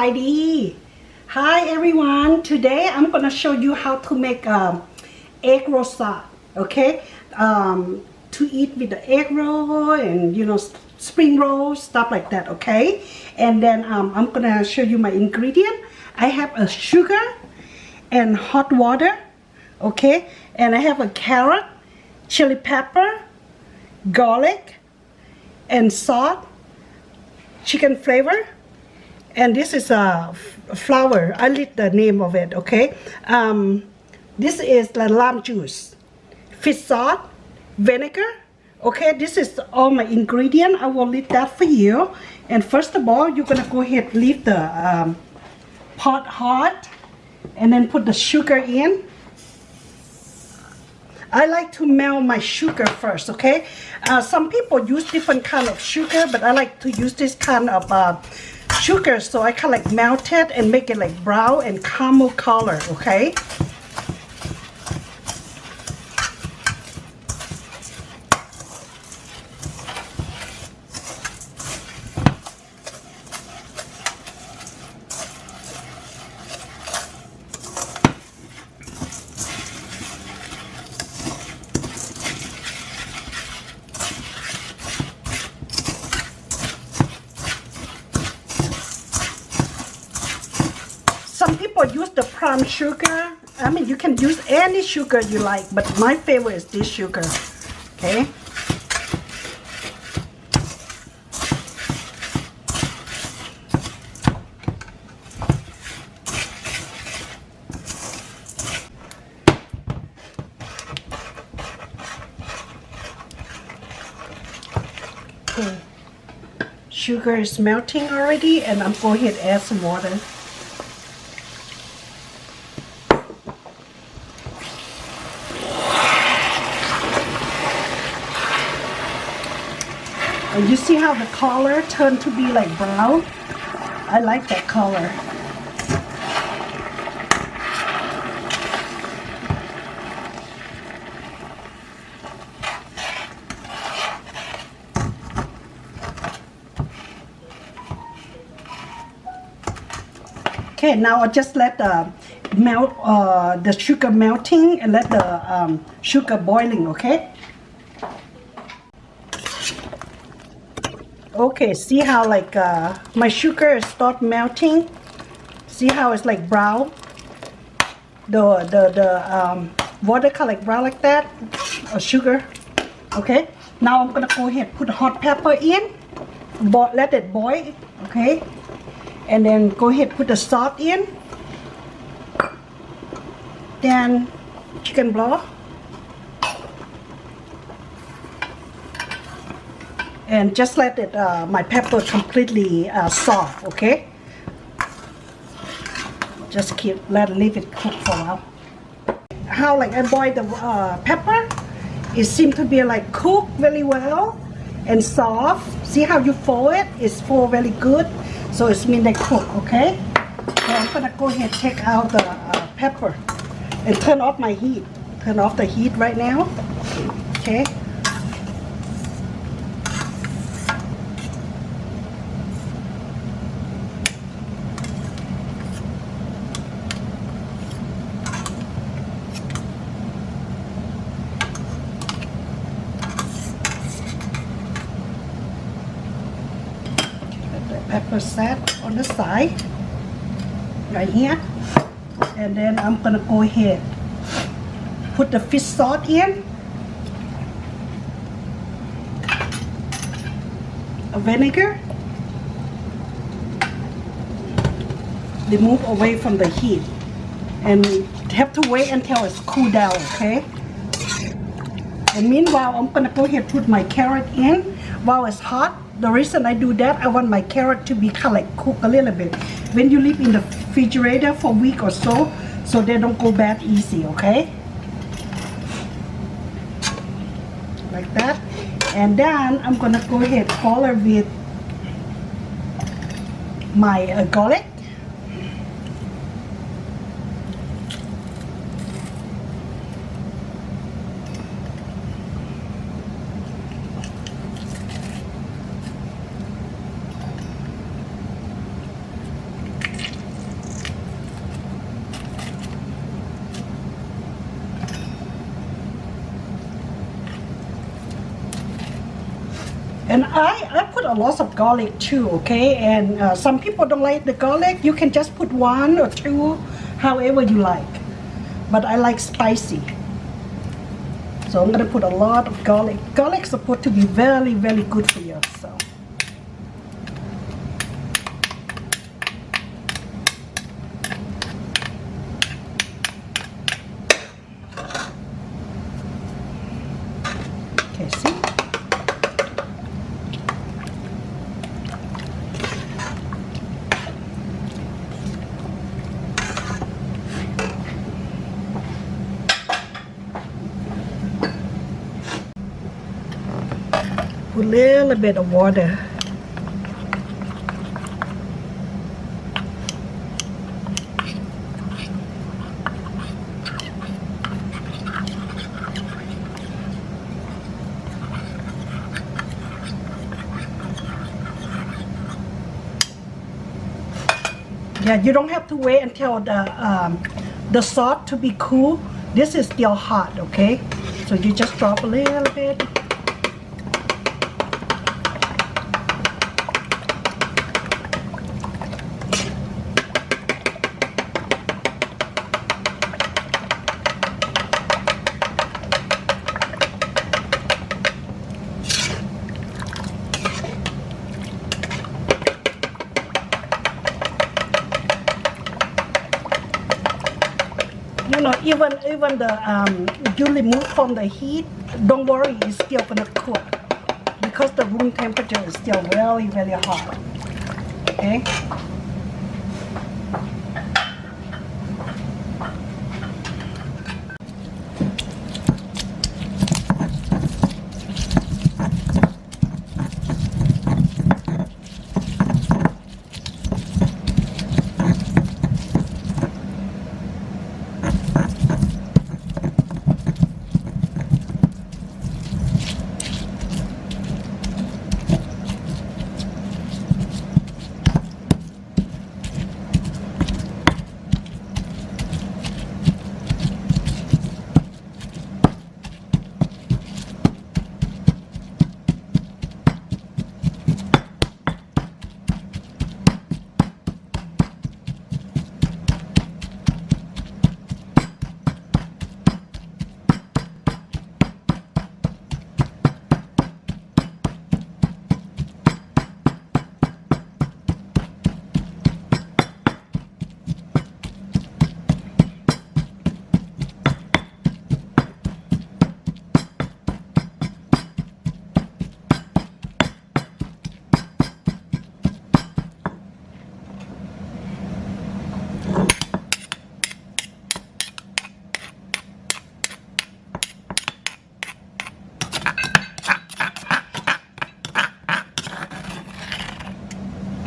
Sawadee. Hi everyone. Today I'm gonna show you how to make egg roll salad. Okay, to eat with the egg roll and spring roll stuff like that. Okay, and then I'm gonna show you my ingredient. I have a sugar and hot water. Okay, and I have a carrot, chili pepper, garlic, and salt, chicken flavor. And this is a flour. I read the name of it. Okay, this is the lime juice, fish sauce, vinegar. Okay, this is all my ingredient. I will leave that for you. And first of all, you're gonna go ahead, leave the pot hot, and then put the sugar in. I like to melt my sugar first. Okay, some people use different kind of sugar, but I like to use this kind of sugar, so I kind of like melt it and make it like brown and caramel color. Okay, some people use the brown sugar. I mean, you can use any sugar you like, but my favorite is this sugar. Okay. Okay. Sugar is melting already, and I'm going ahead and add some water. And you see how the color turned to be like brown? I like that color. Okay, now I just let the the sugar melting and let the sugar boiling. Okay. Okay, see how like my sugar start melting. See how it's like brown. The water color like brown like that, or sugar. Okay. Now I'm gonna go ahead and put hot pepper in. Let it boil. Okay. And then go ahead and put the salt in. Then chicken broth. And just let it my pepper completely soft. Okay, just leave it cook for a while. How like I boil the pepper, it seems to be like cooked very well and soft. See how you fold it? It's fold very good, so it's mean they cook. Okay, so I'm gonna go ahead and take out the pepper and turn off my heat. Turn off the heat right now. Okay. Pepper set on the side right here, and then I'm gonna go ahead put the fish sauce in, a vinegar, remove away from the heat, and have to wait until it's cool down. Okay, and meanwhile I'm gonna go ahead and put my carrot in while it's hot. The reason I do that, I want my carrot to be kind of like cook a little bit. When you leave in the refrigerator for a week or so they don't go bad easy. Okay, like that. And then I'm gonna go ahead and color with my garlic. And I put a lot of garlic too, okay? And some people don't like the garlic. You can just put 1 or 2, however you like. But I like spicy. So I'm gonna put a lot of garlic. Garlic is supposed to be very, very good for you, so. Okay, see? Put a little bit of water. Yeah, you don't have to wait until the sauce to be cool. This is still hot, okay? So you just drop a little bit. You know, even the you remove from the heat, don't worry, it's still gonna cook because the room temperature is still very, very hot. Okay.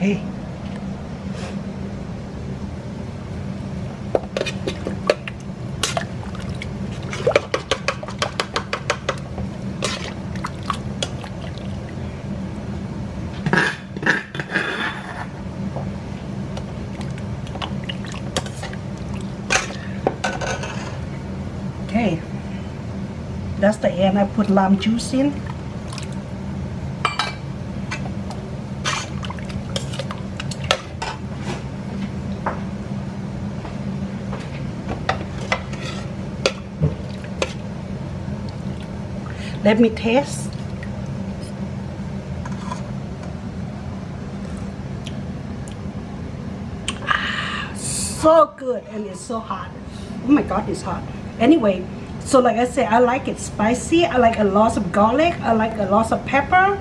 Okay. Okay. That's the end. I put lime juice in. Let me taste. So good, and it's so hot. Oh my God, it's hot. Anyway, so like I said, I like it spicy. I like a lot of garlic. I like a lot of pepper.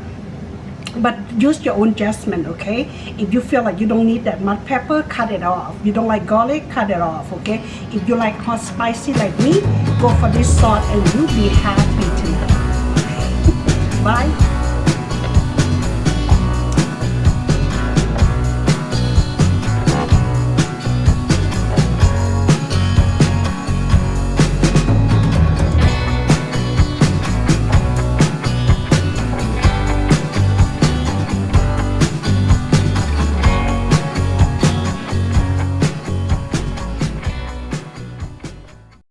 But use your own judgment, okay? If you feel like you don't need that much pepper, cut it off. You don't like garlic, cut it off, okay? If you like hot spicy like me, go for this sauce and you'll be happy tonight. Bye.